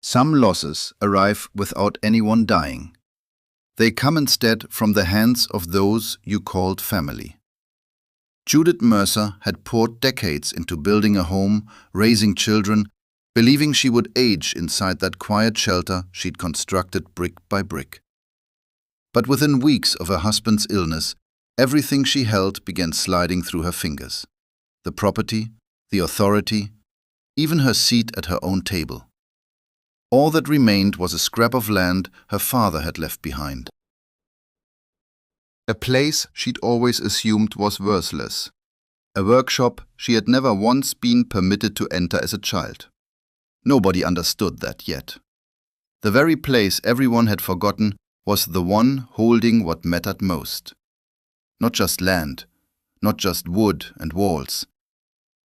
Some losses arrive without anyone dying. They come instead from the hands of those you called family. Judith Mercer had poured decades into building a home, raising children, believing she would age inside that quiet shelter she'd constructed brick by brick. But within weeks of her husband's illness, everything she held began sliding through her fingers. The property, the authority, even her seat at her own table. All that remained was a scrap of land her father had left behind. A place she'd always assumed was worthless. A workshop she had never once been permitted to enter as a child. Nobody understood that yet. The very place everyone had forgotten was the one holding what mattered most. Not just land, not just wood and walls,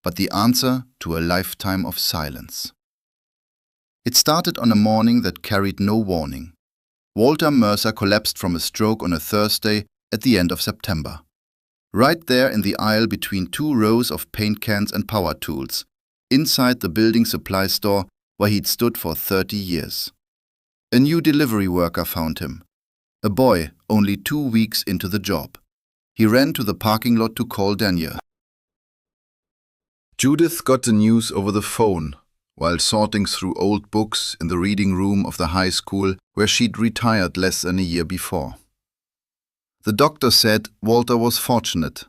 but the answer to a lifetime of silence. It started on a morning that carried no warning. Walter Mercer collapsed from a stroke on a Thursday at the end of September. Right there in the aisle between two rows of paint cans and power tools, inside the building supply store where he'd stood for 30 years. A new delivery worker found him. A boy only 2 weeks into the job. He ran to the parking lot to call Daniel. Judith got the news over the phone while sorting through old books in the reading room of the high school where she'd retired less than a year before. The doctor said Walter was fortunate.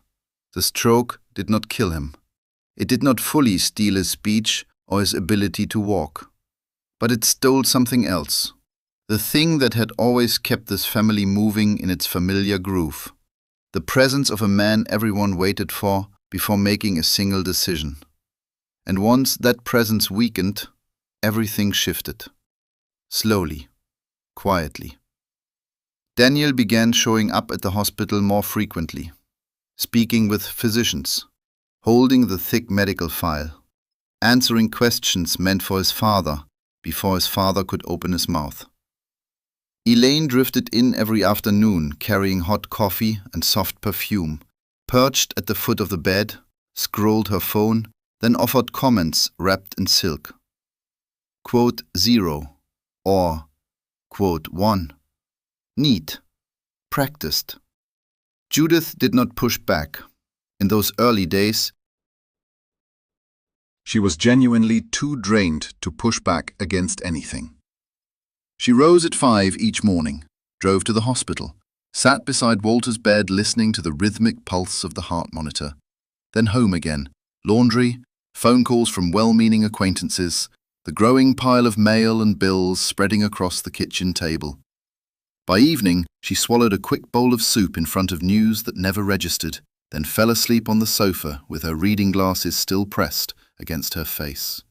The stroke did not kill him. It did not fully steal his speech or his ability to walk. But it stole something else. The thing that had always kept this family moving in its familiar groove. The presence of a man everyone waited for before making a single decision. And once that presence weakened, everything shifted. Slowly, quietly. Daniel began showing up at the hospital more frequently, speaking with physicians, holding the thick medical file, answering questions meant for his father before his father could open his mouth. Elaine drifted in every afternoon carrying hot coffee and soft perfume, perched at the foot of the bed, scrolled her phone, then offered comments wrapped in silk. Quote 0 or quote 1. Neat. Practiced. Judith did not push back. In those early days, she was genuinely too drained to push back against anything. She rose at 5 each morning, drove to the hospital, sat beside Walter's bed listening to the rhythmic pulse of the heart monitor, then home again, laundry, phone calls from well-meaning acquaintances, the growing pile of mail and bills spreading across the kitchen table. By evening, she swallowed a quick bowl of soup in front of news that never registered, then fell asleep on the sofa with her reading glasses still pressed against her face.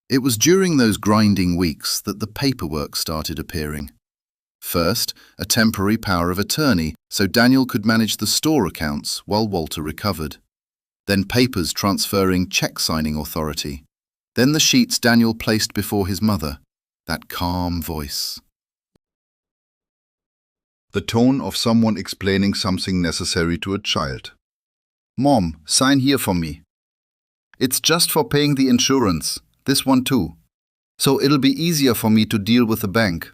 It was during those grinding weeks that the paperwork started appearing. First, a temporary power of attorney so Daniel could manage the store accounts while Walter recovered. Then papers transferring check-signing authority. Then the sheets Daniel placed before his mother, that calm voice. The tone of someone explaining something necessary to a child. Mom, sign here for me. It's just for paying the insurance, this one too. So it'll be easier for me to deal with the bank.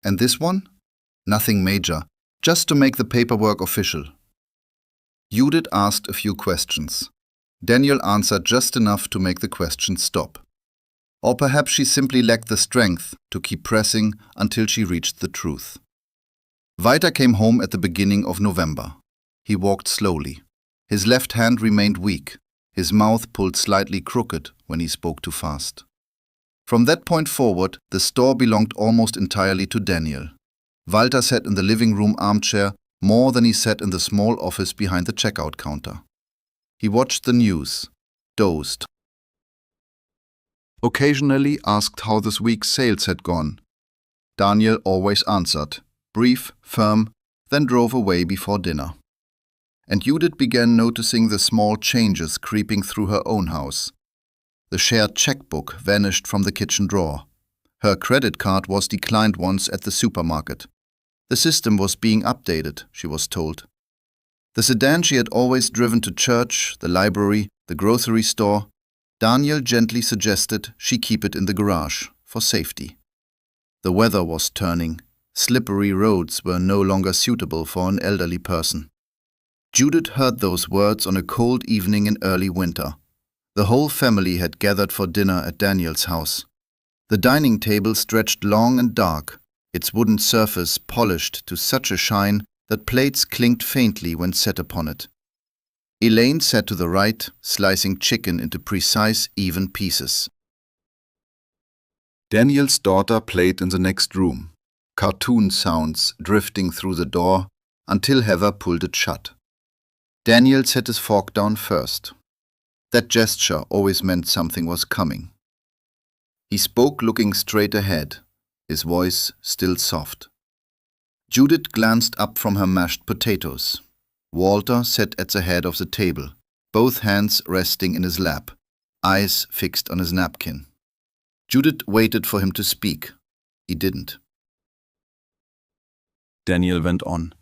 And this one? Nothing major, just to make the paperwork official. Judith asked a few questions. Daniel answered just enough to make the questions stop. Or perhaps she simply lacked the strength to keep pressing until she reached the truth. Walter came home at the beginning of November. He walked slowly. His left hand remained weak, his mouth pulled slightly crooked when he spoke too fast. From that point forward, the store belonged almost entirely to Daniel. Walter sat in the living room armchair more than he sat in the small office behind the checkout counter. He watched the news, dozed. Occasionally asked how this week's sales had gone. Daniel always answered, brief, firm, then drove away before dinner. And Judith began noticing the small changes creeping through her own house. The shared checkbook vanished from the kitchen drawer. Her credit card was declined once at the supermarket. The system was being updated, she was told. The sedan she had always driven to church, the library, the grocery store, Daniel gently suggested she keep it in the garage, for safety. The weather was turning. Slippery roads were no longer suitable for an elderly person. Judith heard those words on a cold evening in early winter. The whole family had gathered for dinner at Daniel's house. The dining table stretched long and dark, its wooden surface polished to such a shine that plates clinked faintly when set upon it. Elaine sat to the right, slicing chicken into precise, even pieces. Daniel's daughter played in the next room, cartoon sounds drifting through the door until Heather pulled it shut. Daniel set his fork down first. That gesture always meant something was coming. He spoke looking straight ahead, his voice still soft. Judith glanced up from her mashed potatoes. Walter sat at the head of the table, both hands resting in his lap, eyes fixed on his napkin. Judith waited for him to speak. He didn't. Daniel went on.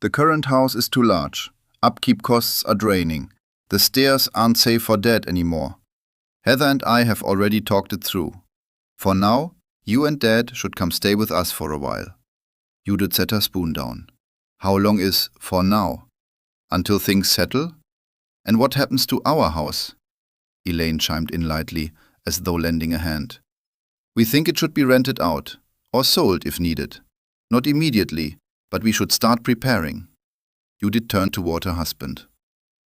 The current house is too large. Upkeep costs are draining. The stairs aren't safe for Dad anymore. Heather and I have already talked it through. For now, you and Dad should come stay with us for a while. Judith set her spoon down. How long is for now? Until things settle? And what happens to our house? Elaine chimed in lightly, as though lending a hand. We think it should be rented out, or sold if needed. Not immediately, but we should start preparing. Judith turned toward her husband.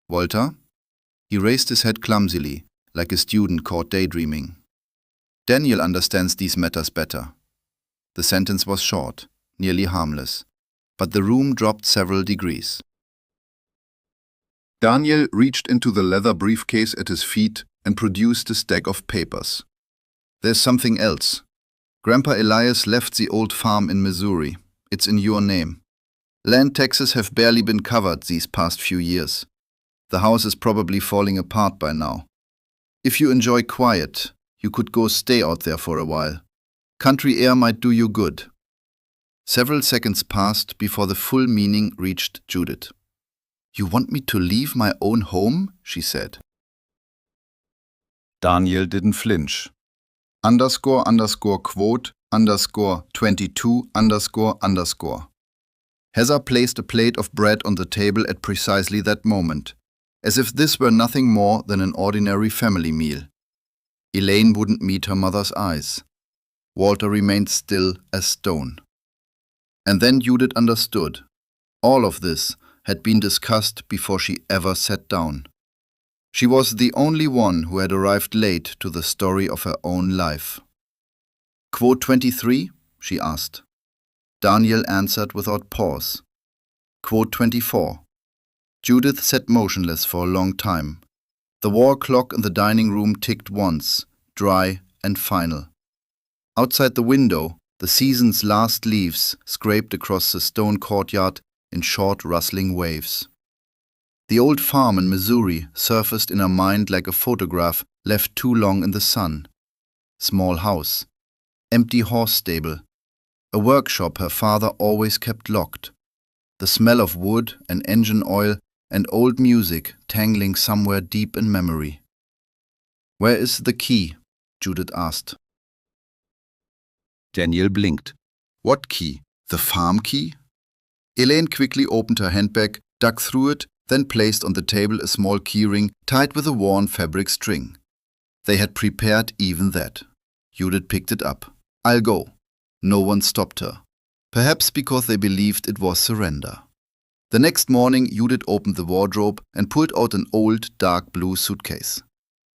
Walter? He raised his head clumsily, like a student caught daydreaming. Daniel understands these matters better. The sentence was short, nearly harmless, but the room dropped several degrees. Daniel reached into the leather briefcase at his feet and produced a stack of papers. There's something else. Grandpa Elias left the old farm in Missouri. It's in your name. Land taxes have barely been covered these past few years. The house is probably falling apart by now. If you enjoy quiet, you could go stay out there for a while. Country air might do you good. Several seconds passed before the full meaning reached Judith. You want me to leave my own home? She said. Daniel didn't flinch. __quote _22 ___. Heather placed a plate of bread on the table at precisely that moment, as if this were nothing more than an ordinary family meal. Elaine wouldn't meet her mother's eyes. Walter remained still as stone. And then Judith understood. All of this had been discussed before she ever sat down. She was the only one who had arrived late to the story of her own life. Quote 23? She asked. Daniel answered without pause. Quote 24. Judith sat motionless for a long time. The wall clock in the dining room ticked once, dry and final. Outside the window, the season's last leaves scraped across the stone courtyard in short rustling waves. The old farm in Missouri surfaced in her mind like a photograph left too long in the sun. Small house, empty horse stable, a workshop her father always kept locked, the smell of wood and engine oil and old music tangling somewhere deep in memory. Where is the key? Judith asked. Daniel blinked. What key? The farm key? Elaine quickly opened her handbag, dug through it, then placed on the table a small keyring tied with a worn fabric string. They had prepared even that. Judith picked it up. I'll go. No one stopped her. Perhaps because they believed it was surrender. The next morning, Judith opened the wardrobe and pulled out an old, dark blue suitcase.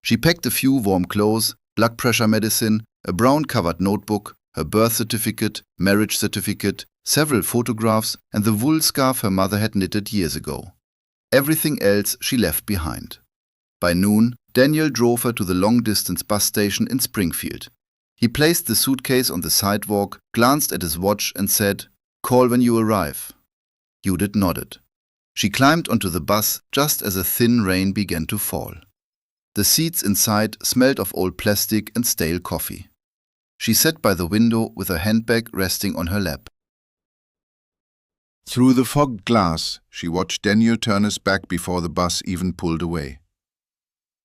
She packed a few warm clothes, blood pressure medicine, a brown-covered notebook, her birth certificate, marriage certificate, several photographs, and the wool scarf her mother had knitted years ago. Everything else she left behind. By noon, Daniel drove her to the long-distance bus station in Springfield. He placed the suitcase on the sidewalk, glanced at his watch and said, "Call when you arrive." Judith nodded. She climbed onto the bus just as a thin rain began to fall. The seats inside smelled of old plastic and stale coffee. She sat by the window with her handbag resting on her lap. Through the fogged glass, she watched Daniel turn his back before the bus even pulled away.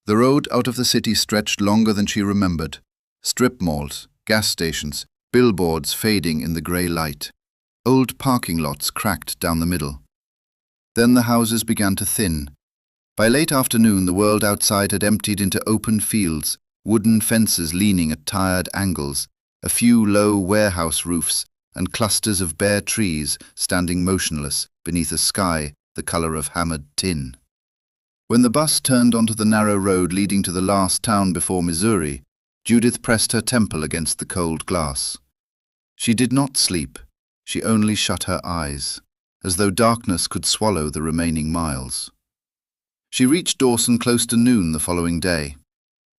The road out of the city stretched longer than she remembered. Strip malls, gas stations, billboards fading in the grey light. Old parking lots cracked down the middle. Then the houses began to thin. By late afternoon, the world outside had emptied into open fields, wooden fences leaning at tired angles, a few low warehouse roofs, and clusters of bare trees standing motionless beneath a sky the colour of hammered tin. When the bus turned onto the narrow road leading to the last town before Missouri, Judith pressed her temple against the cold glass. She did not sleep. She only shut her eyes, as though darkness could swallow the remaining miles. She reached Dawson close to noon the following day.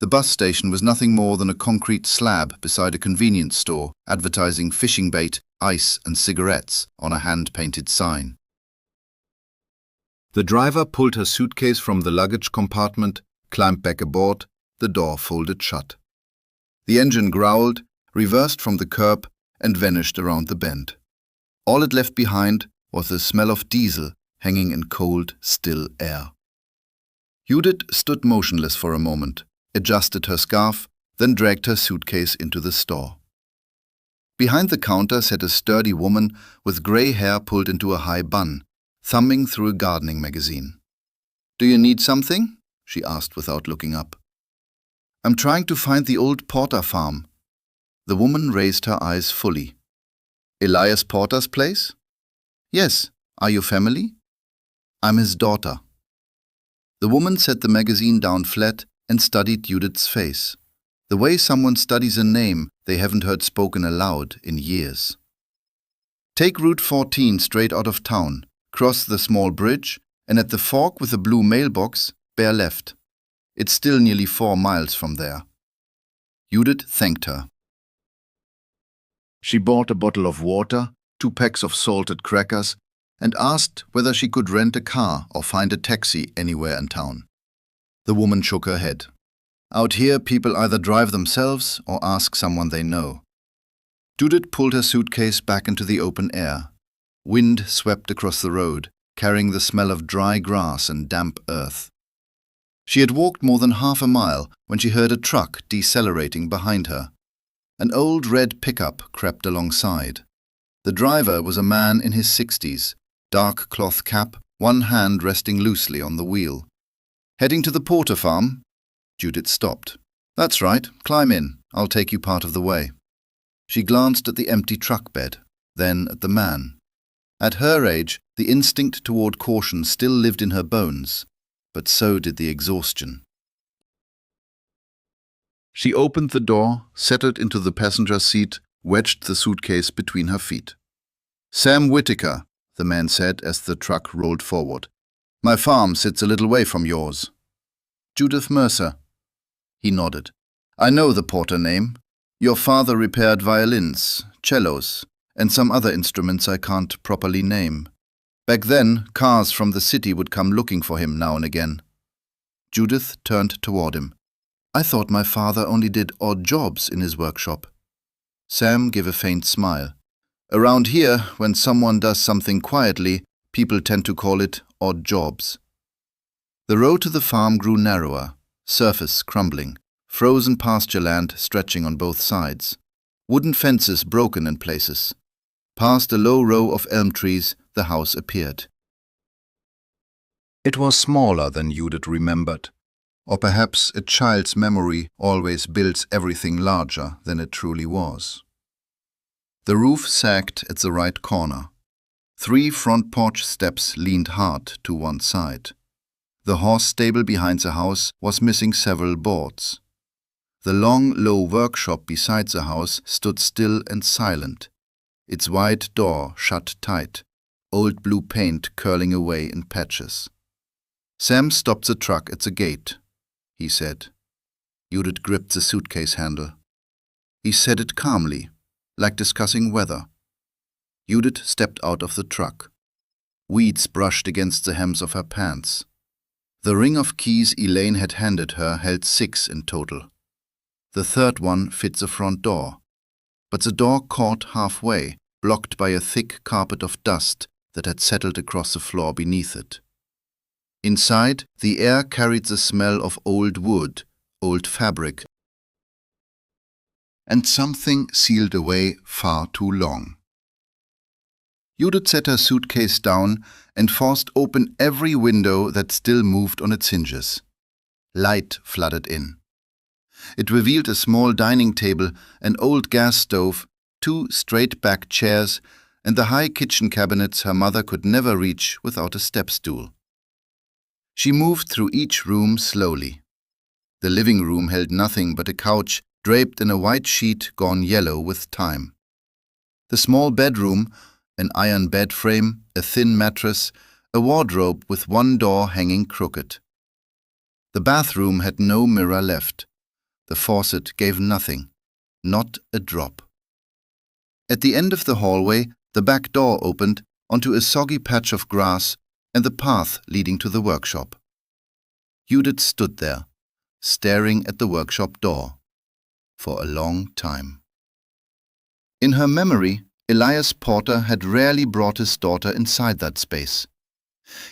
The bus station was nothing more than a concrete slab beside a convenience store advertising fishing bait, ice and cigarettes on a hand-painted sign. The driver pulled her suitcase from the luggage compartment, climbed back aboard, the door folded shut. The engine growled, reversed from the curb, and vanished around the bend. All it left behind was the smell of diesel hanging in cold, still air. Judith stood motionless for a moment, adjusted her scarf, then dragged her suitcase into the store. Behind the counter sat a sturdy woman with grey hair pulled into a high bun, thumbing through a gardening magazine. "Do you need something?" she asked without looking up. "I'm trying to find the old Porter farm." The woman raised her eyes fully. "Elias Porter's place?" "Yes. Are you family?" "I'm his daughter." The woman set the magazine down flat and studied Judith's face, the way someone studies a name they haven't heard spoken aloud in years. "Take Route 14 straight out of town, cross the small bridge, and at the fork with the blue mailbox, bear left. It's still nearly 4 miles from there." Judith thanked her. She bought a bottle of water, 2 packs of salted crackers, and asked whether she could rent a car or find a taxi anywhere in town. The woman shook her head. "Out here, people either drive themselves or ask someone they know." Judith pulled her suitcase back into the open air. Wind swept across the road, carrying the smell of dry grass and damp earth. She had walked more than half a mile when she heard a truck decelerating behind her. An old red pickup crept alongside. The driver was a man in his 60s, dark cloth cap, one hand resting loosely on the wheel. "Heading to the Porter farm?" Judith stopped. "That's right, climb in. I'll take you part of the way." She glanced at the empty truck bed, then at the man. At her age, the instinct toward caution still lived in her bones, but so did the exhaustion. She opened the door, settled into the passenger seat, wedged the suitcase between her feet. "Sam Whitaker," the man said as the truck rolled forward. "My farm sits a little way from yours." "Judith Mercer." He nodded. "I know the Porter name. Your father repaired violins, cellos, and some other instruments I can't properly name. Back then, cars from the city would come looking for him now and again." Judith turned toward him. "I thought my father only did odd jobs in his workshop." Sam gave a faint smile. "Around here, when someone does something quietly, people tend to call it odd jobs." The road to the farm grew narrower, surface crumbling, frozen pasture land stretching on both sides, wooden fences broken in places. Past a low row of elm trees, the house appeared. It was smaller than Judith remembered, or perhaps a child's memory always builds everything larger than it truly was. The roof sagged at the right corner. 3 front porch steps leaned hard to one side. The horse stable behind the house was missing several boards. The long, low workshop beside the house stood still and silent, its wide door shut tight, old blue paint curling away in patches. Sam stopped the truck at the gate, he said. Judith gripped the suitcase handle. He said it calmly, like discussing weather. Judith stepped out of the truck. Weeds brushed against the hems of her pants. The ring of keys Elaine had handed her held 6 in total. The third one fit the front door, but the door caught halfway, blocked by a thick carpet of dust that had settled across the floor beneath it. Inside, the air carried the smell of old wood, old fabric, and something sealed away far too long. Judith set her suitcase down and forced open every window that still moved on its hinges. Light flooded in. It revealed a small dining table, an old gas stove, 2 straight-back chairs, and the high kitchen cabinets her mother could never reach without a step stool. She moved through each room slowly. The living room held nothing but a couch draped in a white sheet gone yellow with time. The small bedroom, an iron bed frame, a thin mattress, a wardrobe with one door hanging crooked. The bathroom had no mirror left. The faucet gave nothing, not a drop. At the end of the hallway, the back door opened onto a soggy patch of grass and the path leading to the workshop. Judith stood there, staring at the workshop door, for a long time. In her memory, Elias Porter had rarely brought his daughter inside that space.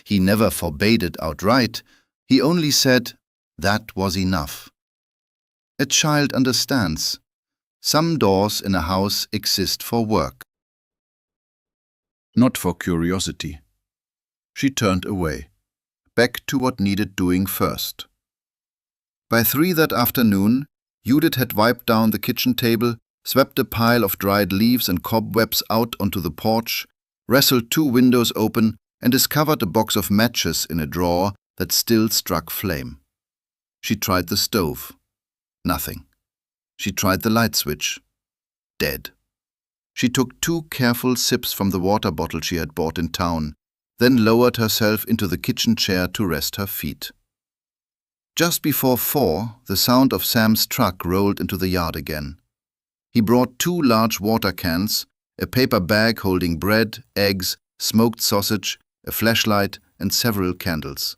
He never forbade it outright, he only said, "That was enough." A child understands. Some doors in a house exist for work, not for curiosity. She turned away, back to what needed doing first. By 3 that afternoon, Judith had wiped down the kitchen table, swept a pile of dried leaves and cobwebs out onto the porch, wrestled 2 windows open, and discovered a box of matches in a drawer that still struck flame. She tried the stove. Nothing. She tried the light switch. Dead. She took 2 careful sips from the water bottle she had bought in town, then lowered herself into the kitchen chair to rest her feet. Just before 4, the sound of Sam's truck rolled into the yard again. He brought 2 large water cans, a paper bag holding bread, eggs, smoked sausage, a flashlight, and several candles.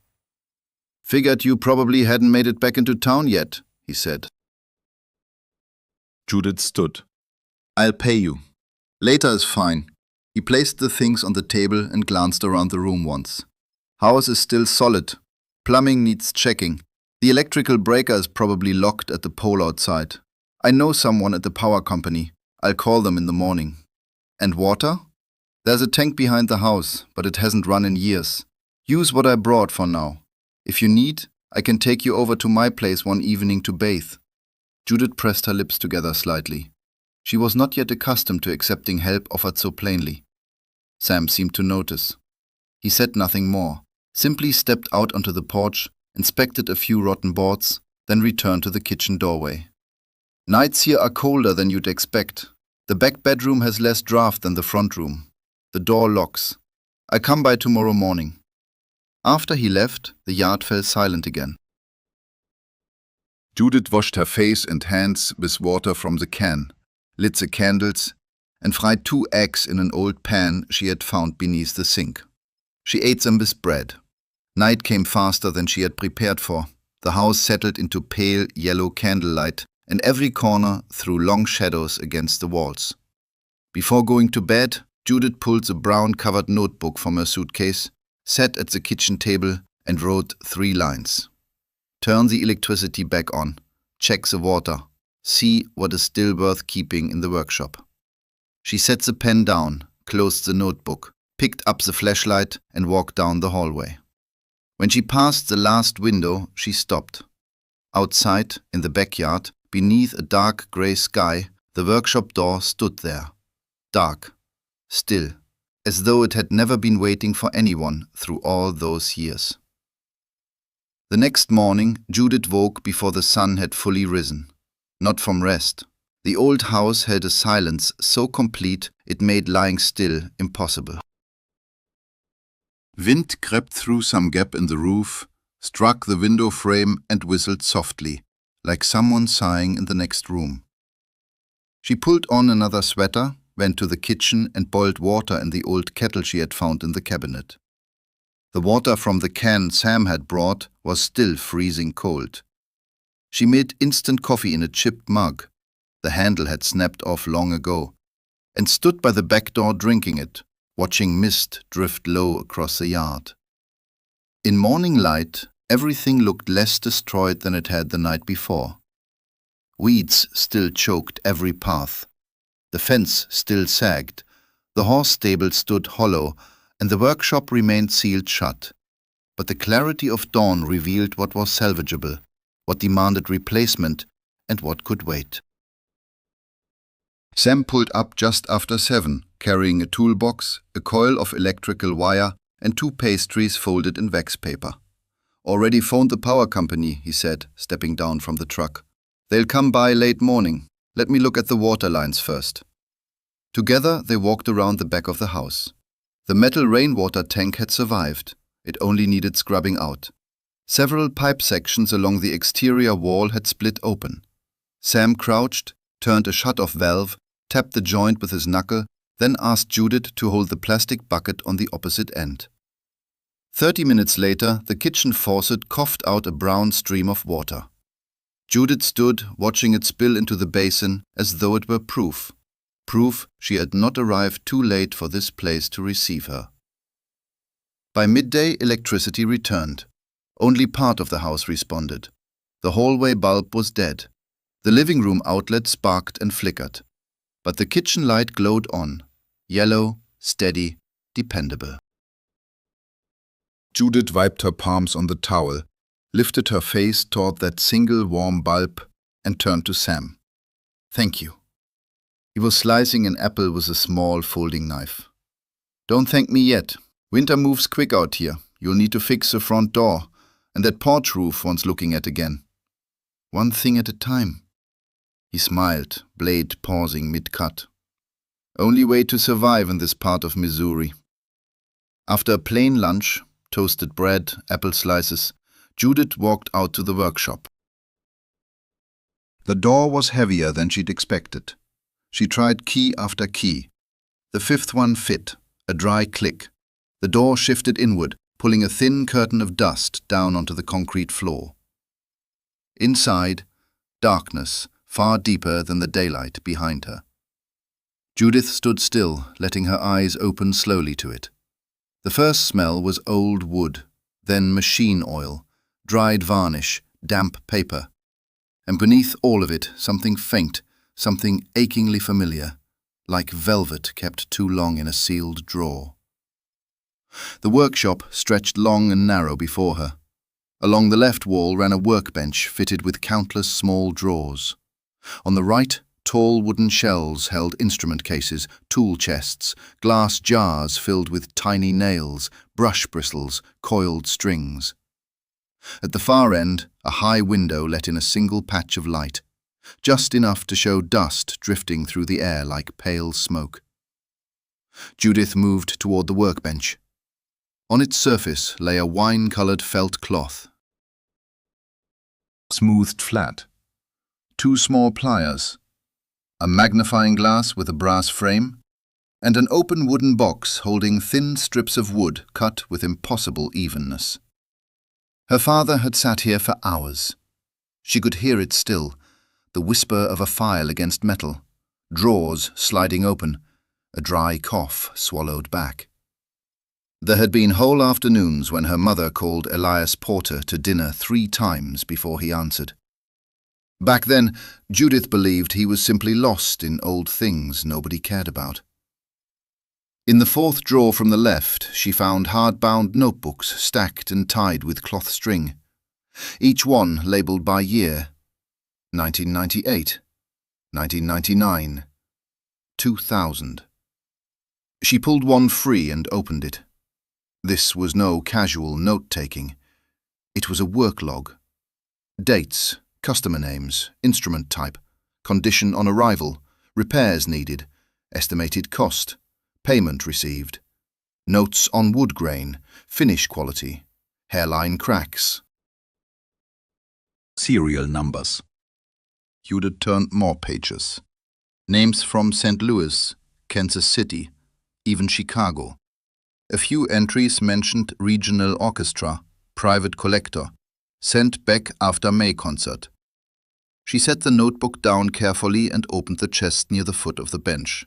"Figured you probably hadn't made it back into town yet," he said. Judith stood. "I'll pay you. Later is fine." He placed the things on the table and glanced around the room once. "House is still solid. Plumbing needs checking. The electrical breaker is probably locked at the pole outside. I know someone at the power company. I'll call them in the morning. And water? There's a tank behind the house, but it hasn't run in years. Use what I brought for now. If you need, I can take you over to my place one evening to bathe." Judith pressed her lips together slightly. She was not yet accustomed to accepting help offered so plainly. Sam seemed to notice. He said nothing more, simply stepped out onto the porch, inspected a few rotten boards, then returned to the kitchen doorway. "Nights here are colder than you'd expect. The back bedroom has less draft than the front room. The door locks. I'll come by tomorrow morning." After he left, the yard fell silent again. Judith washed her face and hands with water from the can, lit the candles, and fried 2 eggs in an old pan she had found beneath the sink. She ate them with bread. Night came faster than she had prepared for. The house settled into pale yellow candlelight, and every corner threw long shadows against the walls. Before going to bed, Judith pulled the brown-covered notebook from her suitcase, sat at the kitchen table, and wrote 3 lines. Turn the electricity back on. Check the water. See what is still worth keeping in the workshop. She set the pen down, closed the notebook, picked up the flashlight, and walked down the hallway. When she passed the last window, she stopped. Outside, in the backyard, beneath a dark grey sky, the workshop door stood there. Dark, still, as though it had never been waiting for anyone through all those years. The next morning, Judith woke before the sun had fully risen. Not from rest. The old house held a silence so complete it made lying still impossible. Wind crept through some gap in the roof, struck the window frame and whistled softly, like someone sighing in the next room. She pulled on another sweater, went to the kitchen and boiled water in the old kettle she had found in the cabinet. The water from the can Sam had brought was still freezing cold. She made instant coffee in a chipped mug. The handle had snapped off long ago, and stood by the back door drinking it, watching mist drift low across the yard. In morning light, everything looked less destroyed than it had the night before. Weeds still choked every path. The fence still sagged. The horse stable stood hollow, and the workshop remained sealed shut. But the clarity of dawn revealed what was salvageable, what demanded replacement, and what could wait. Sam pulled up just after 7, carrying a toolbox, a coil of electrical wire, and 2 pastries folded in wax paper. "Already phoned the power company," he said, stepping down from the truck. "They'll come by late morning. Let me look at the water lines first." Together they walked around the back of the house. The metal rainwater tank had survived. It only needed scrubbing out. Several pipe sections along the exterior wall had split open. Sam crouched, turned a shut-off valve, tapped the joint with his knuckle, then asked Judith to hold the plastic bucket on the opposite end. 30 minutes later, the kitchen faucet coughed out a brown stream of water. Judith stood, watching it spill into the basin as though it were proof she had not arrived too late for this place to receive her. By midday, electricity returned. Only part of the house responded. The hallway bulb was dead. The living room outlet sparked and flickered. But the kitchen light glowed on, yellow, steady, dependable. Judith wiped her palms on the towel, lifted her face toward that single warm bulb, and turned to Sam. "Thank you." He was slicing an apple with a small folding knife. "Don't thank me yet. Winter moves quick out here. You'll need to fix the front door, and that porch roof wants looking at again. One thing at a time." He smiled, blade pausing mid-cut. "Only way to survive in this part of Missouri." After a plain lunch, toasted bread, apple slices, Judith walked out to the workshop. The door was heavier than she'd expected. She tried key after key. The 5th one fit, a dry click. The door shifted inward, pulling a thin curtain of dust down onto the concrete floor. Inside, darkness, far deeper than the daylight behind her. Judith stood still, letting her eyes open slowly to it. The first smell was old wood, then machine oil, dried varnish, damp paper. And beneath all of it, something faint, something achingly familiar, like velvet kept too long in a sealed drawer. The workshop stretched long and narrow before her. Along the left wall ran a workbench fitted with countless small drawers. On the right, tall wooden shelves held instrument cases, tool chests, glass jars filled with tiny nails, brush bristles, coiled strings. At the far end, a high window let in a single patch of light, just enough to show dust drifting through the air like pale smoke. Judith moved toward the workbench. On its surface lay a wine-colored felt cloth, smoothed flat. 2 small pliers, a magnifying glass with a brass frame, and an open wooden box holding thin strips of wood cut with impossible evenness. Her father had sat here for hours. She could hear it still, the whisper of a file against metal, drawers sliding open, a dry cough swallowed back. There had been whole afternoons when her mother called Elias Porter to dinner 3 times before he answered. Back then, Judith believed he was simply lost in old things nobody cared about. In the 4th drawer from the left, she found hard-bound notebooks stacked and tied with cloth string, each one labelled by year: 1998, 1999, 2000. She pulled one free and opened it. This was no casual note-taking. It was a work log. Dates, customer names, instrument type, condition on arrival, repairs needed, estimated cost, payment received, notes on wood grain, finish quality, hairline cracks. Serial numbers. Judith turned more pages. Names from St. Louis, Kansas City, even Chicago. A few entries mentioned regional orchestra, private collector, sent back after May concert. She set the notebook down carefully and opened the chest near the foot of the bench.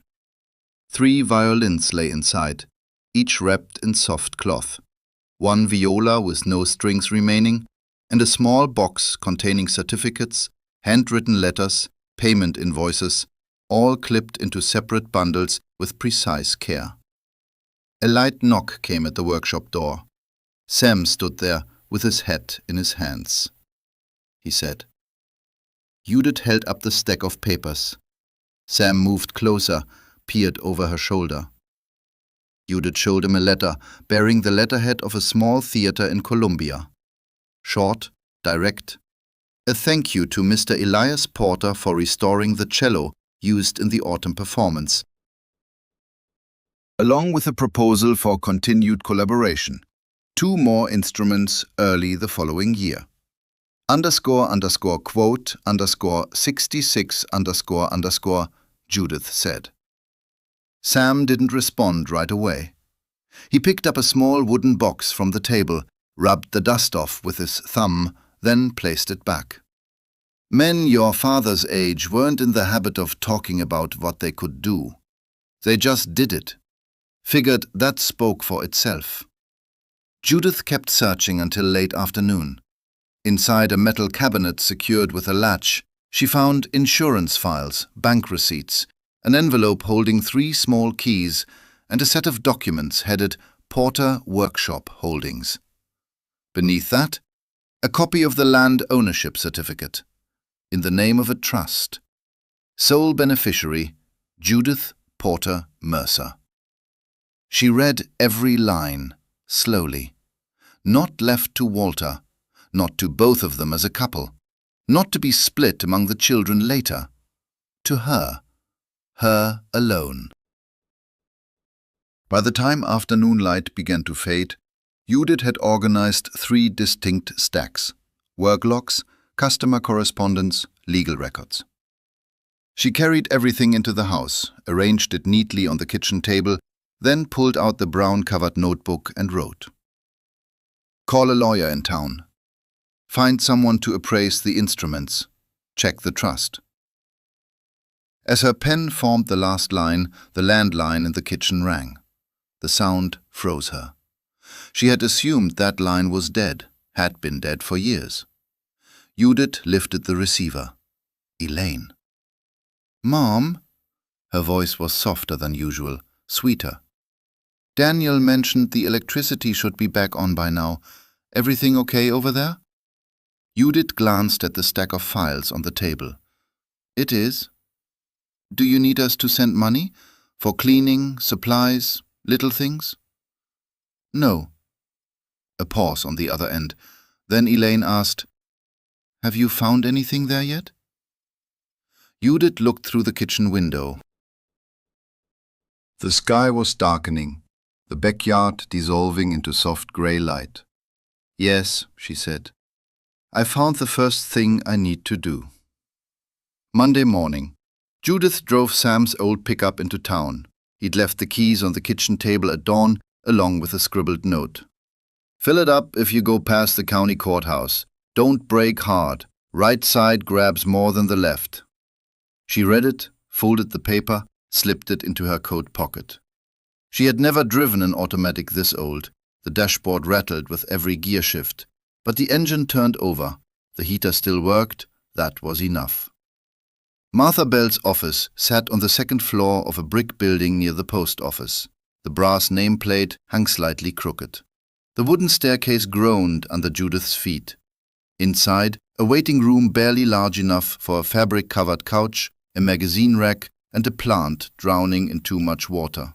3 violins lay inside, each wrapped in soft cloth. 1 viola with no strings remaining, and a small box containing certificates Handwritten letters, payment invoices, all clipped into separate bundles with precise care. A light knock came at the workshop door. Sam stood there with his hat in his hands. He said. Judith held up the stack of papers. Sam moved closer, peered over her shoulder. Judith showed him a letter bearing the letterhead of a small theater in Columbia. Short, direct. A thank you to Mr. Elias Porter for restoring the cello used in the autumn performance, along with a proposal for continued collaboration. 2 more instruments early the following year. __quote _66 Judith said. Sam didn't respond right away. He picked up a small wooden box from the table, rubbed the dust off with his thumb, then placed it back. Men your father's age weren't in the habit of talking about what they could do. They just did it. Figured that spoke for itself. Judith kept searching until late afternoon. Inside a metal cabinet secured with a latch, she found insurance files, bank receipts, an envelope holding 3 small keys, and a set of documents headed Porter Workshop Holdings. Beneath that, a copy of the land ownership certificate, in the name of a trust. Sole beneficiary, Judith Porter Mercer. She read every line, slowly. Not left to Walter, not to both of them as a couple, not to be split among the children later. To her alone. By the time afternoon light began to fade, Judith had organized 3 distinct stacks: work logs, customer correspondence, legal records. She carried everything into the house, arranged it neatly on the kitchen table, then pulled out the brown-covered notebook and wrote. Call a lawyer in town. Find someone to appraise the instruments. Check the trust. As her pen formed the last line, the landline in the kitchen rang. The sound froze her. She had assumed that line was dead, had been dead for years. Judith lifted the receiver. Elaine. Mom? Her voice was softer than usual, sweeter. Daniel mentioned the electricity should be back on by now. Everything okay over there? Judith glanced at the stack of files on the table. It is. Do you need us to send money? For cleaning, supplies, little things? No. A pause on the other end. Then Elaine asked, Have you found anything there yet? Judith looked through the kitchen window. The sky was darkening, the backyard dissolving into soft grey light. Yes, she said. I found the first thing I need to do. Monday morning. Judith drove Sam's old pickup into town. He'd left the keys on the kitchen table at dawn, along with a scribbled note. Fill it up if you go past the county courthouse. Don't brake hard. Right side grabs more than the left. She read it, folded the paper, slipped it into her coat pocket. She had never driven an automatic this old. The dashboard rattled with every gear shift. But the engine turned over. The heater still worked. That was enough. Martha Bell's office sat on the 2nd floor of a brick building near the post office. The brass nameplate hung slightly crooked. The wooden staircase groaned under Judith's feet. Inside, a waiting room barely large enough for a fabric-covered couch, a magazine rack, and a plant drowning in too much water.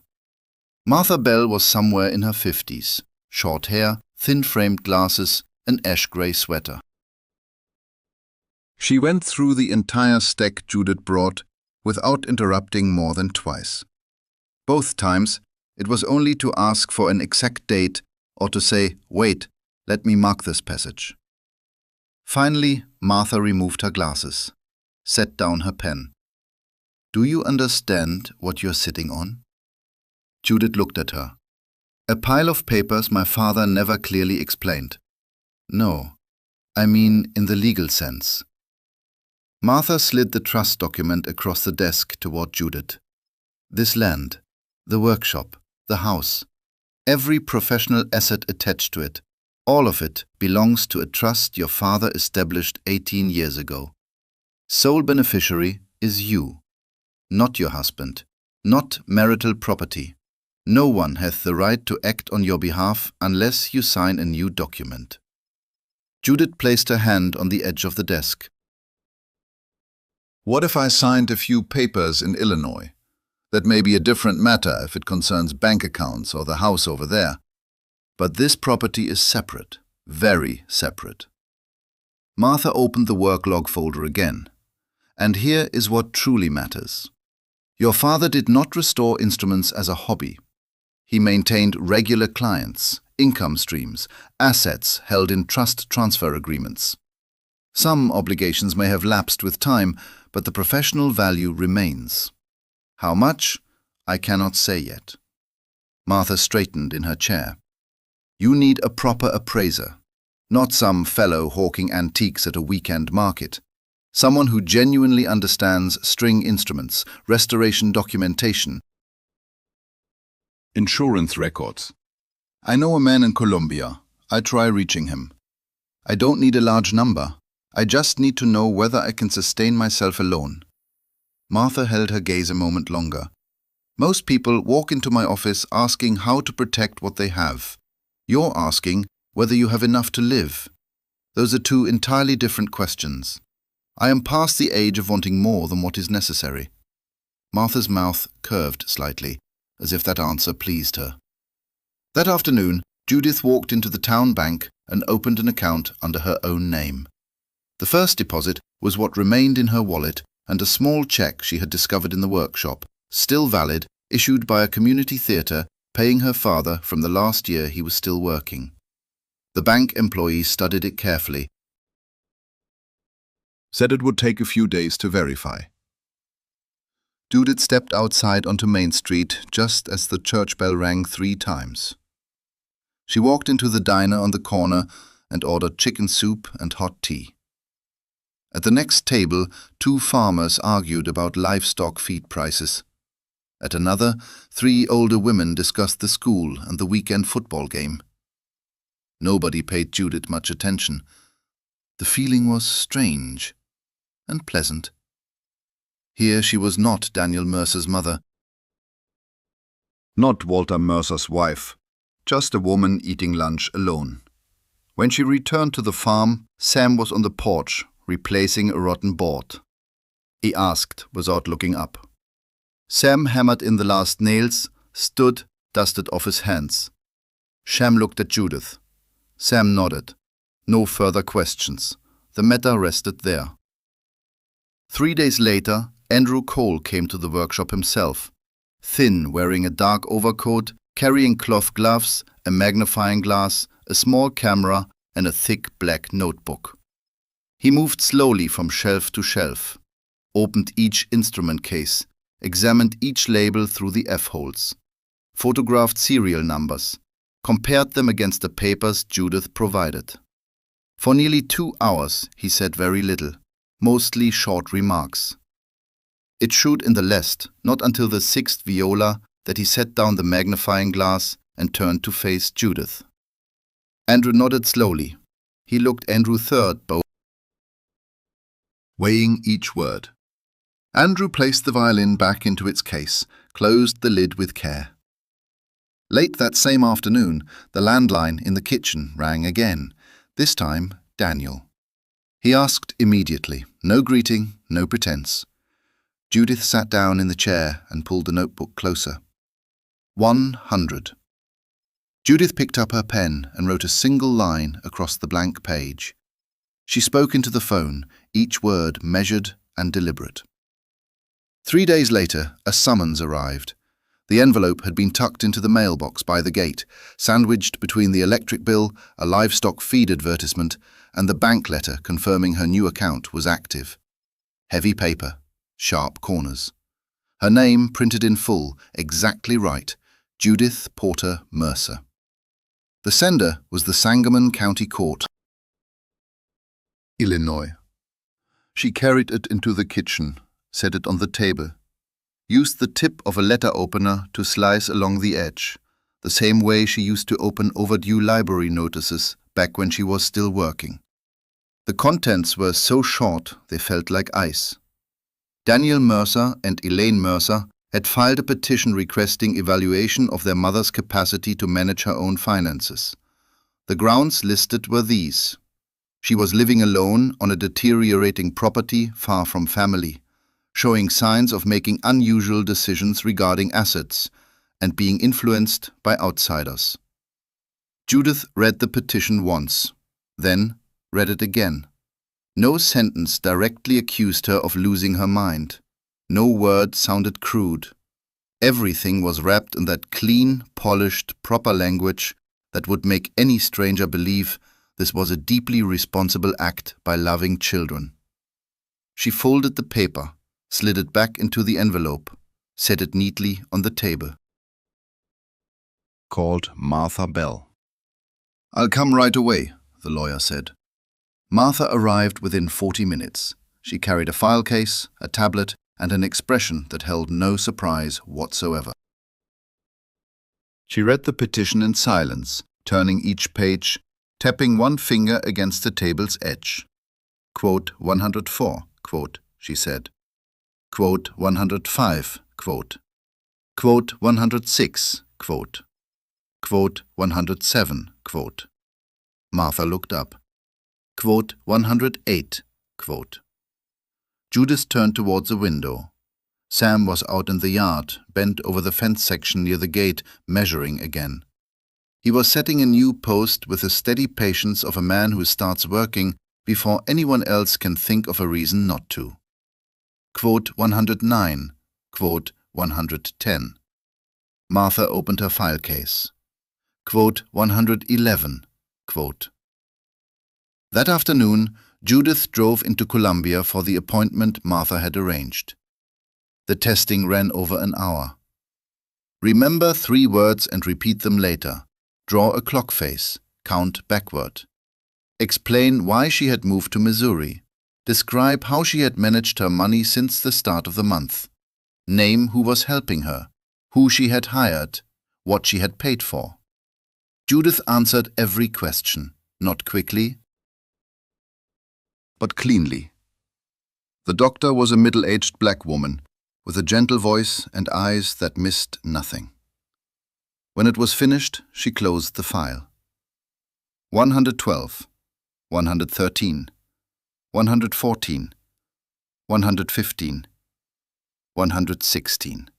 Martha Bell was somewhere in her 50s. Short hair, thin-framed glasses, an ash-gray sweater. She went through the entire stack Judith brought without interrupting more than twice. Both times, it was only to ask for an exact date or to say, wait, let me mark this passage. Finally, Martha removed her glasses, set down her pen. Do you understand what you're sitting on? Judith looked at her. A pile of papers my father never clearly explained. No, I mean in the legal sense. Martha slid the trust document across the desk toward Judith. This land, the workshop, the house, every professional asset attached to it, all of it belongs to a trust your father established 18 years ago. Sole beneficiary is you, not your husband, not marital property. No one hath the right to act on your behalf unless you sign a new document. Judith placed her hand on the edge of the desk. What if I signed a few papers in Illinois? That may be a different matter if it concerns bank accounts or the house over there. But this property is separate, very separate. Martha opened the work log folder again. And here is what truly matters. Your father did not restore instruments as a hobby. He maintained regular clients, income streams, assets held in trust transfer agreements. Some obligations may have lapsed with time, but the professional value remains. How much? I cannot say yet. Martha straightened in her chair. You need a proper appraiser, not some fellow hawking antiques at a weekend market. Someone who genuinely understands string instruments, restoration documentation, Insurance records. I know a man in Colombia. I try reaching him. I don't need a large number. I just need to know whether I can sustain myself alone. Martha held her gaze a moment longer. Most people walk into my office asking how to protect what they have. You're asking whether you have enough to live. Those are two entirely different questions. I am past the age of wanting more than what is necessary. Martha's mouth curved slightly, as if that answer pleased her. That afternoon, Judith walked into the town bank and opened an account under her own name. The first deposit was what remained in her wallet and a small check she had discovered in the workshop, still valid, issued by a community theatre, paying her father from the last year he was still working. The bank employee studied it carefully. Said it would take a few days to verify. Judith stepped outside onto Main Street just as the church bell rang 3 times. She walked into the diner on the corner and ordered chicken soup and hot tea. At the next table, 2 farmers argued about livestock feed prices. At another, 3 older women discussed the school and the weekend football game. Nobody paid Judith much attention. The feeling was strange and pleasant. Here she was not Daniel Mercer's mother, Not Walter Mercer's wife, just a woman eating lunch alone. When she returned to the farm, Sam was on the porch, replacing a rotten board. he asked without looking up. Sam hammered in the last nails, stood, dusted off his hands. Sam looked at Judith. Sam nodded. No further questions. The matter rested there. 3 days later, Andrew Cole came to the workshop himself, thin, wearing a dark overcoat, carrying cloth gloves, a magnifying glass, a small camera, and a thick black notebook. He moved slowly from shelf to shelf, opened each instrument case, examined each label through the F-holes, photographed serial numbers, compared them against the papers Judith provided. For nearly 2 hours he said very little, mostly short remarks. It showed in the list, not until the 6th viola, that he set down the magnifying glass and turned to face Judith. Andrew nodded slowly. He looked Andrew third, both Weighing each word. Andrew placed the violin back into its case, closed the lid with care. Late that same afternoon, the landline in the kitchen rang again, this time Daniel. He asked immediately, no greeting, no pretense. Judith sat down in the chair and pulled the notebook closer. 100. Judith picked up her pen and wrote a single line across the blank page. She spoke into the phone, each word measured and deliberate. 3 days later, a summons arrived. The envelope had been tucked into the mailbox by the gate, sandwiched between the electric bill, a livestock feed advertisement, and the bank letter confirming her new account was active. Heavy paper, sharp corners. Her name printed in full, exactly right, Judith Porter Mercer. The sender was the Sangamon County Court, Illinois. She carried it into the kitchen, set it on the table, used the tip of a letter opener to slice along the edge, the same way she used to open overdue library notices back when she was still working. The contents were so short they felt like ice. Daniel Mercer and Elaine Mercer had filed a petition requesting evaluation of their mother's capacity to manage her own finances. The grounds listed were these: she was living alone on a deteriorating property far from family, showing signs of making unusual decisions regarding assets, and being influenced by outsiders. Judith read the petition once, then read it again. No sentence directly accused her of losing her mind. No word sounded crude. Everything was wrapped in that clean, polished, proper language that would make any stranger believe this was a deeply responsible act by loving children. She folded the paper, slid it back into the envelope, set it neatly on the table. Called Martha Bell. "I'll come right away," the lawyer said. Martha arrived within 40 minutes. She carried a file case, a tablet, and an expression that held no surprise whatsoever. She read the petition in silence, turning each page, tapping one finger against the table's edge. "Quote 104, quote," she said. "Quote 105, quote. Quote 106, quote. Quote 107, quote." Martha looked up. "Quote 108, quote." Judith turned towards the window. Sam was out in the yard, bent over the fence section near the gate, measuring again. He was setting a new post with the steady patience of a man who starts working before anyone else can think of a reason not to. Quote 109, quote 110. Martha opened her file case. Quote 111, quote. That afternoon, Judith drove into Columbia for the appointment Martha had arranged. The testing ran over an hour. Remember 3 words and repeat them later. Draw a clock face. Count backward. Explain why she had moved to Missouri. Describe how she had managed her money since the start of the month. Name who was helping her, who she had hired, what she had paid for. Judith answered every question, not quickly, but cleanly. The doctor was a middle-aged black woman, with a gentle voice and eyes that missed nothing. When it was finished, she closed the file. 112, 113, 114, 115, 116.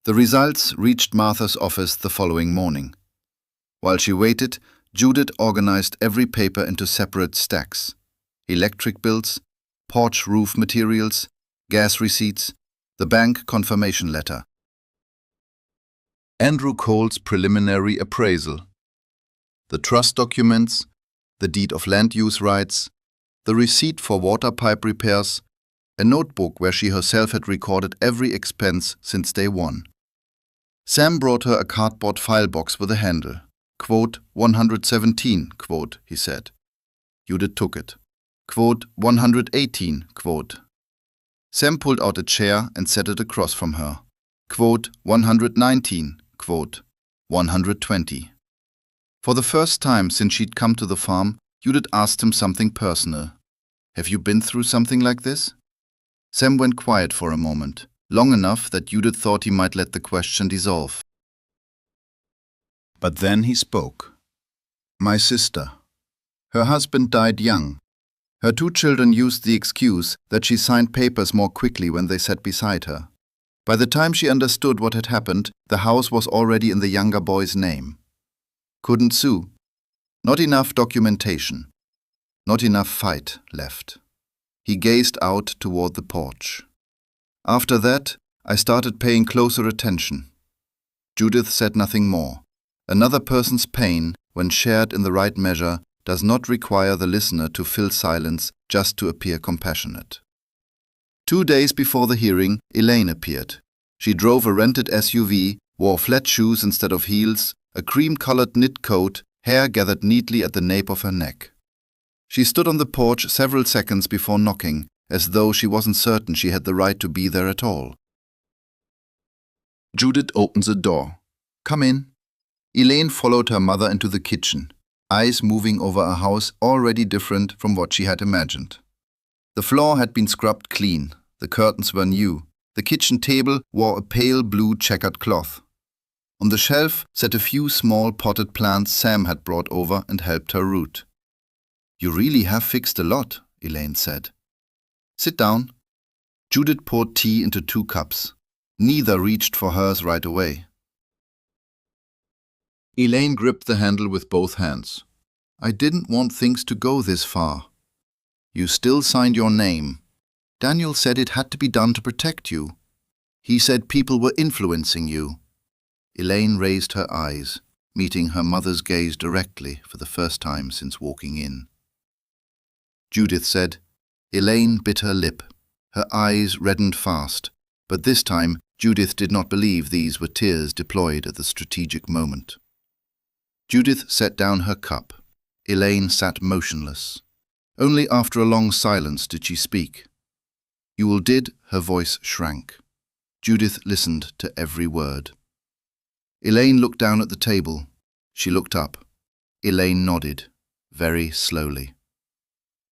The results reached Martha's office the following morning. While she waited, Judith organized every paper into separate stacks: electric bills, porch roof materials, gas receipts, the bank confirmation letter, Andrew Cole's preliminary appraisal, the trust documents, the deed of land use rights, the receipt for water pipe repairs, a notebook where she herself had recorded every expense since day one. Sam brought her a cardboard file box with a handle. Quote 117, quote, he said. Judith took it. Quote 118, quote. Sam pulled out a chair and set it across from her. Quote 119, quote, 120. For the first time since she'd come to the farm, Judith asked him something personal. "Have you been through something like this?" Sam went quiet for a moment, long enough that Judith thought he might let the question dissolve. But then he spoke. "My sister. Her husband died young. Her 2 children used the excuse that she signed papers more quickly when they sat beside her. By the time she understood what had happened, the house was already in the younger boy's name. Couldn't sue. Not enough documentation. Not enough fight left." He gazed out toward the porch. "After that, I started paying closer attention." Judith said nothing more. Another person's pain, when shared in the right measure, does not require the listener to fill silence just to appear compassionate. 2 days before the hearing, Elaine appeared. She drove a rented SUV, wore flat shoes instead of heels, a cream-colored knit coat, hair gathered neatly at the nape of her neck. She stood on the porch several seconds before knocking, as though she wasn't certain she had the right to be there at all. Judith opened the door. "Come in." Elaine followed her mother into the kitchen. eyes moving over a house already different from what she had imagined. The floor had been scrubbed clean, the curtains were new, the kitchen table wore a pale blue checkered cloth. On the shelf sat a few small potted plants Sam had brought over and helped her root. "You really have fixed a lot," Elaine said. "Sit down." Judith poured tea into 2 cups. Neither reached for hers right away. Elaine gripped the handle with both hands. "I didn't want things to go this far. You still signed your name. Daniel said it had to be done to protect you. He said people were influencing you." Elaine raised her eyes, meeting her mother's gaze directly for the first time since walking in. Judith said. Elaine bit her lip. Her eyes reddened fast, but this time Judith did not believe these were tears deployed at the strategic moment. Judith set down her cup. Elaine sat motionless. Only after a long silence did she speak. "You all did," her voice shrank. Judith listened to every word. Elaine looked down at the table. She looked up. Elaine nodded, very slowly.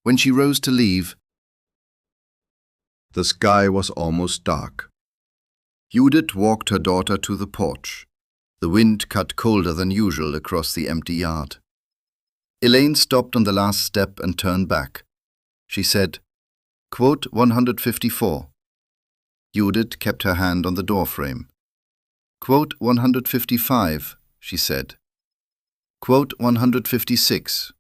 When she rose to leave, the sky was almost dark. Judith walked her daughter to the porch. The wind cut colder than usual across the empty yard. Elaine stopped on the last step and turned back. She said, "Quote 154. Judith kept her hand on the doorframe. "Quote 155, she said. "Quote 156.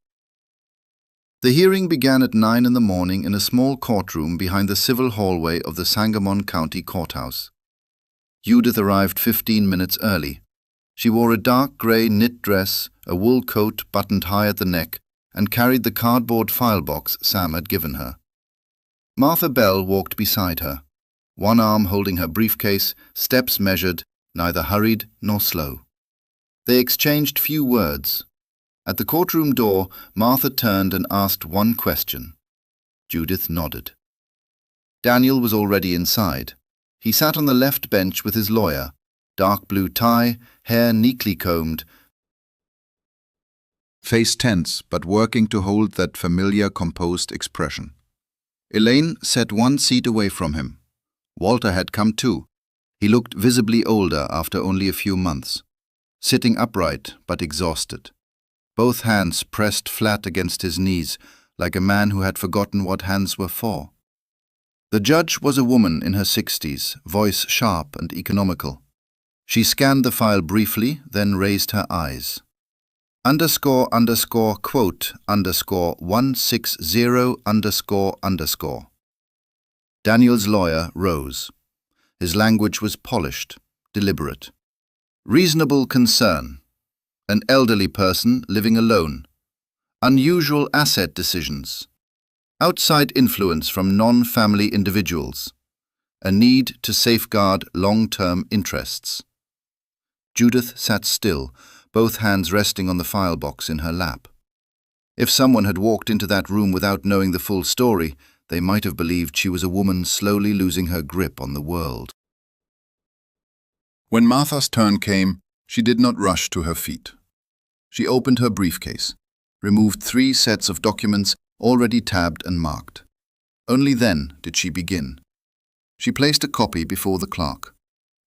The hearing began at 9 in the morning in a small courtroom behind the civil hallway of the Sangamon County Courthouse. Judith arrived 15 minutes early. She wore a dark gray knit dress, a wool coat buttoned high at the neck, and carried the cardboard file box Sam had given her. Martha Bell walked beside her, one arm holding her briefcase, steps measured, neither hurried nor slow. They exchanged few words. At the courtroom door, Martha turned and asked one question. Judith nodded. Daniel was already inside. He sat on the left bench with his lawyer, dark blue tie, hair neatly combed, face tense but working to hold that familiar composed expression. Elaine sat one seat away from him. Walter had come too. He looked visibly older after only a few months, sitting upright but exhausted. Both hands pressed flat against his knees, like a man who had forgotten what hands were for. The judge was a woman in her 60s, voice sharp and economical. She scanned the file briefly, then raised her eyes. __quote _160__. Daniel's lawyer rose. His language was polished, deliberate. Reasonable concern. An elderly person living alone. Unusual asset decisions. Outside influence from non-family individuals. A need to safeguard long-term interests. Judith sat still, both hands resting on the file box in her lap. If someone had walked into that room without knowing the full story, they might have believed she was a woman slowly losing her grip on the world. When Martha's turn came, she did not rush to her feet. She opened her briefcase, removed 3 sets of documents already tabbed and marked. Only then did she begin. She placed a copy before the clerk.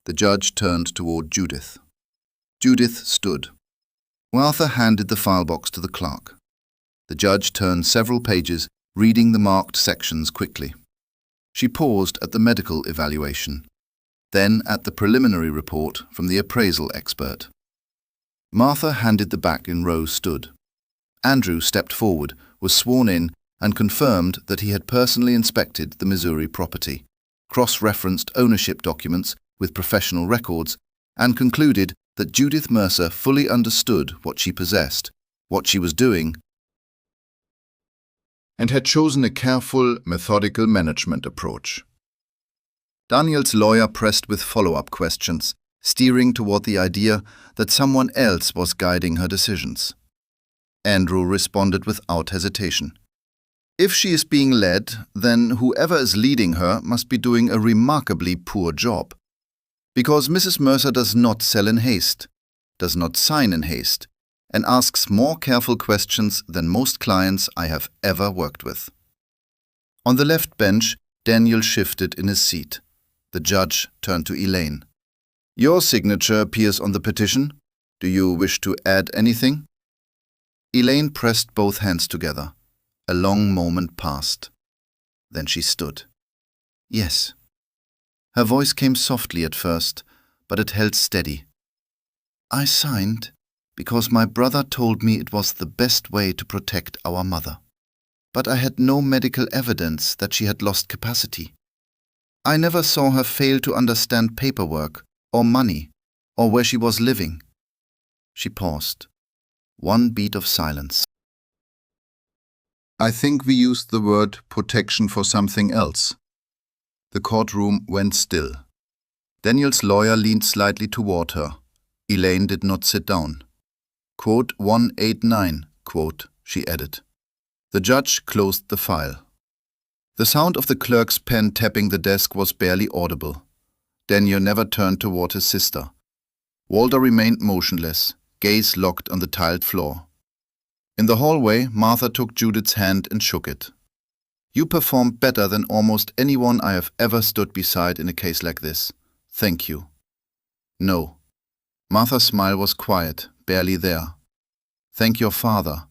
The judge turned toward Judith. Judith stood. Martha handed the file box to the clerk. The judge turned several pages, reading the marked sections quickly. She paused at the medical evaluation, then at the preliminary report from the appraisal expert. Martha handed the back in row stood. Andrew stepped forward, was sworn in, and confirmed that he had personally inspected the Missouri property, cross-referenced ownership documents with professional records, and concluded that Judith Mercer fully understood what she possessed, what she was doing, and had chosen a careful, methodical management approach. Daniel's lawyer pressed with follow-up questions, steering toward the idea that someone else was guiding her decisions. Andrew responded without hesitation. If she is being led, then whoever is leading her must be doing a remarkably poor job. Because Mrs. Mercer does not sell in haste, does not sign in haste, and asks more careful questions than most clients I have ever worked with. On the left bench, Daniel shifted in his seat. The judge turned to Elaine. Your signature appears on the petition. Do you wish to add anything? Elaine pressed both hands together. A long moment passed. Then she stood. Yes. Her voice came softly at first, but it held steady. I signed because my brother told me it was the best way to protect our mother. But I had no medical evidence that she had lost capacity. I never saw her fail to understand paperwork, or money, or where she was living. She paused. One beat of silence. I think we used the word protection for something else. The courtroom went still. Daniel's lawyer leaned slightly toward her. Elaine did not sit down. Quote 189, quote, she added. The judge closed the file. The sound of the clerk's pen tapping the desk was barely audible. Daniel never turned toward his sister. Walter remained motionless, gaze locked on the tiled floor. In the hallway, Martha took Judith's hand and shook it. You performed better than almost anyone I have ever stood beside in a case like this. Thank you. No. Martha's smile was quiet, barely there. Thank your father.